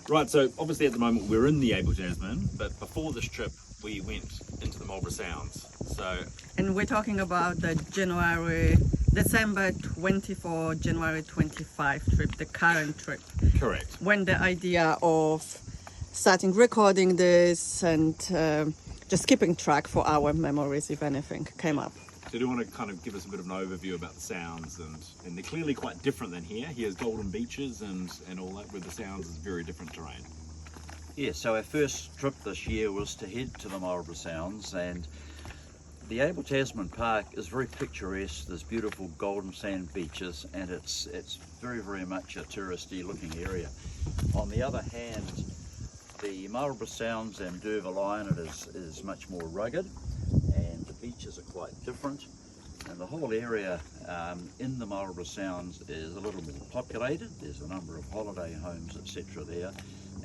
Right, so obviously at the moment we're in the Abel Tasman, but before this trip we went into the Marlborough Sounds. So, And we're talking about the December 24, January 25 trip, the current trip. correct. When the idea of starting recording this and just keeping track for our memories, if anything, came up. So do you want to kind of give us a bit of an overview about the Sounds, and they're clearly quite different than here. Here's golden beaches and all that, where the Sounds is very different terrain. Yeah, so our first trip this year was to head to the Marlborough Sounds, and the Abel Tasman Park is very picturesque. There's beautiful golden sand beaches, and it's very, very much a touristy looking area. On the other hand, the Marlborough Sounds and D'Urville Island is much more rugged, and the beaches are quite different. And the whole area in the Marlborough Sounds is a little more populated. There's a number of holiday homes, etc. there.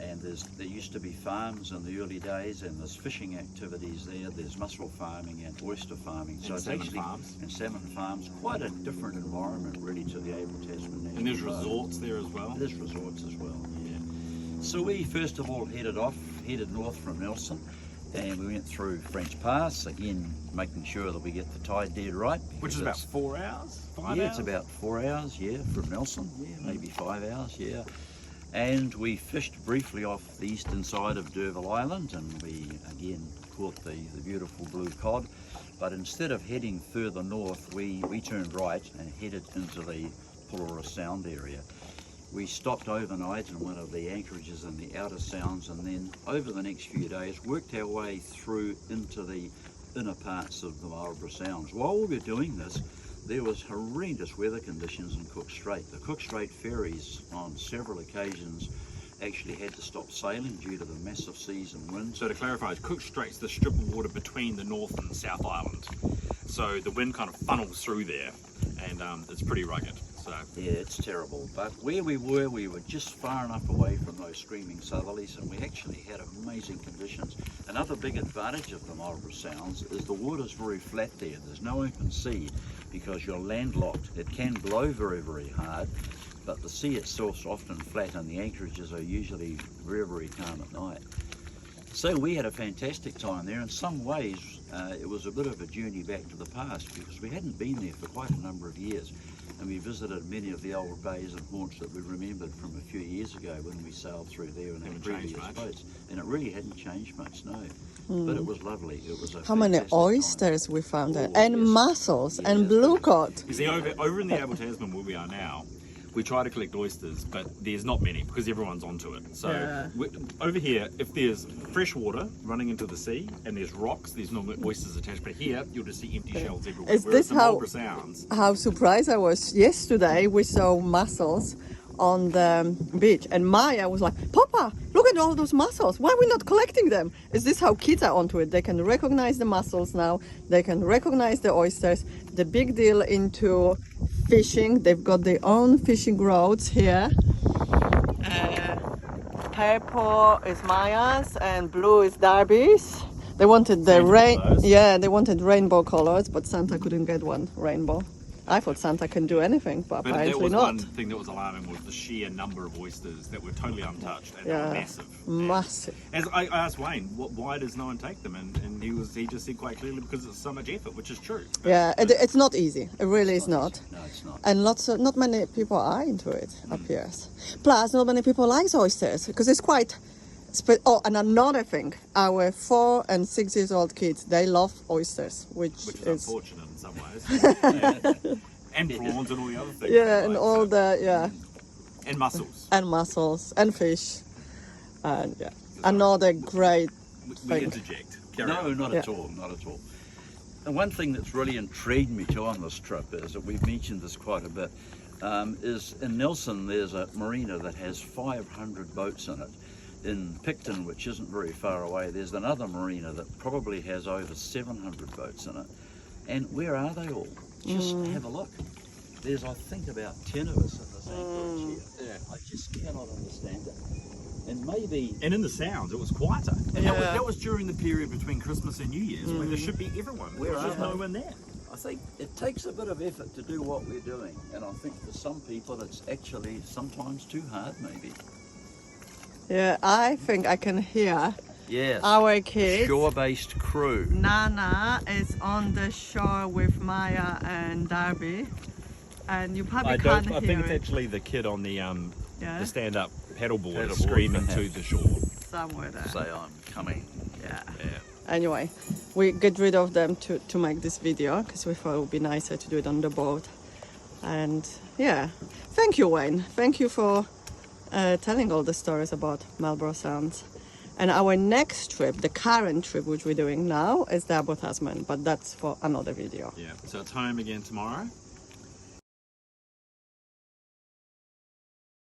And there used to be farms in the early days, and there's fishing activities there. There's mussel farming and oyster farming. And salmon farms. And salmon farms. Quite a different environment really to the Abel Tasman National And there's Park. resorts there as well. There's resorts as well, yeah. So we first of all headed north from Nelson, and we went through French Pass, again making sure that we get the tide dead right. Which is about 4 hours? 5 hours? Yeah, it's about 4 hours, yeah, from Nelson, yeah, maybe 5 hours, yeah. And we fished briefly off the eastern side of D'Urville Island, and we again caught the beautiful blue cod. But instead of heading further north, we turned right and headed into the Pullera Sound area. We stopped overnight in one of the anchorages in the outer sounds, and then over the next few days worked our way through into the inner parts of the Marlborough Sounds. While we were doing this, there was horrendous weather conditions in Cook Strait. The Cook Strait ferries on several occasions actually had to stop sailing due to the massive seas and winds. So to clarify, Cook Strait's the strip of water between the North and South Island. So the wind kind of funnels through there, and it's pretty rugged. So yeah, it's terrible. But where we were just far enough away from those screaming southerlies, and we actually had amazing conditions. Another big advantage of the Marlborough Sounds is the water's very flat there. There's no open sea because you're landlocked. It can blow very, very hard, but the sea itself's often flat, and the anchorages are usually very, very calm at night. So we had a fantastic time there. In some ways, it was a bit of a journey back to the past because we hadn't been there for quite a number of years. And we visited many of the old bays and haunts that we remembered from a few years ago when we sailed through there in our previous boats. And it really hadn't changed much, no. But it was lovely. It was a How many fantastic oysters time. we found there, Oh, and yes. mussels, Yeah. and blue cod. you see, over in the Abel Tasman where we are now, we try to collect oysters, but there's not many because everyone's onto it. So Yeah. over here, if there's fresh water running into the sea and there's rocks, there's normally oysters attached. But here, you'll just see empty shells everywhere. Is Whereas this the how- Marlborough Sounds, How surprised I was yesterday. We saw mussels on the beach, and Maya was like, "Papa, look at all those mussels. Why are we not collecting them?" Is this how kids are onto it? They can recognize the mussels now. They can recognize the oysters. The big deal into fishing. They've got their own fishing roads here. Purple is Maya's and blue is Darby's. They wanted the they wanted rainbow colors, but Santa couldn't get one rainbow. I thought Santa can do anything, but but that apparently was not. one thing that was alarming was the sheer number of oysters that were totally untouched and they were massive. Massive. As I asked Wayne, why does no one take them? And he just said quite clearly because it's so much effort, which is true. Yeah, it's not easy. It really is not. No, it's not. And not many people are into it, appears. Plus, not many people like oysters because it's quite. Oh, and another thing, our 4 and 6 years old kids, they love oysters, which is is unfortunate in some ways. And prawns and all the other things. and all the and mussels. and mussels and fish, and another great We thing. interject. Carry No, on. not at all, not at all. And one thing that's really intrigued me too on this trip is that we've mentioned this quite a bit, is in Nelson there's a marina that has 500 boats in it. In Picton, which isn't very far away, there's another marina that probably has over 700 boats in it. And where are they all? Just have a look. There's, I think, about 10 of us in this anchorage here. Yeah. I just cannot understand it. And maybe... And in the Sounds, it was quieter. And that was during the period between Christmas and New Year's when there should be everyone. Where There's just are no they? one there. I think it takes a bit of effort to do what we're doing. And I think for some people it's actually sometimes too hard, maybe. Yeah, I think I can hear Yes. our kids. Shore-based crew. Nana is on the shore with Maya and Darby, and you probably can't hear I think it's it actually the kid on the Yeah. stand-up paddleboard Paddleboard, screaming to perhaps. the shore. somewhere there. Say I'm coming. Yeah. Yeah. Anyway, we get rid of them to make this video because we thought it would be nicer to do it on the boat. And yeah, thank you, Wayne. Thank you for telling all the stories about Marlborough Sounds. And our next trip, the current trip which we're doing now, is the Abbot Tasman, but that's for another video. Yeah. So it's home again tomorrow.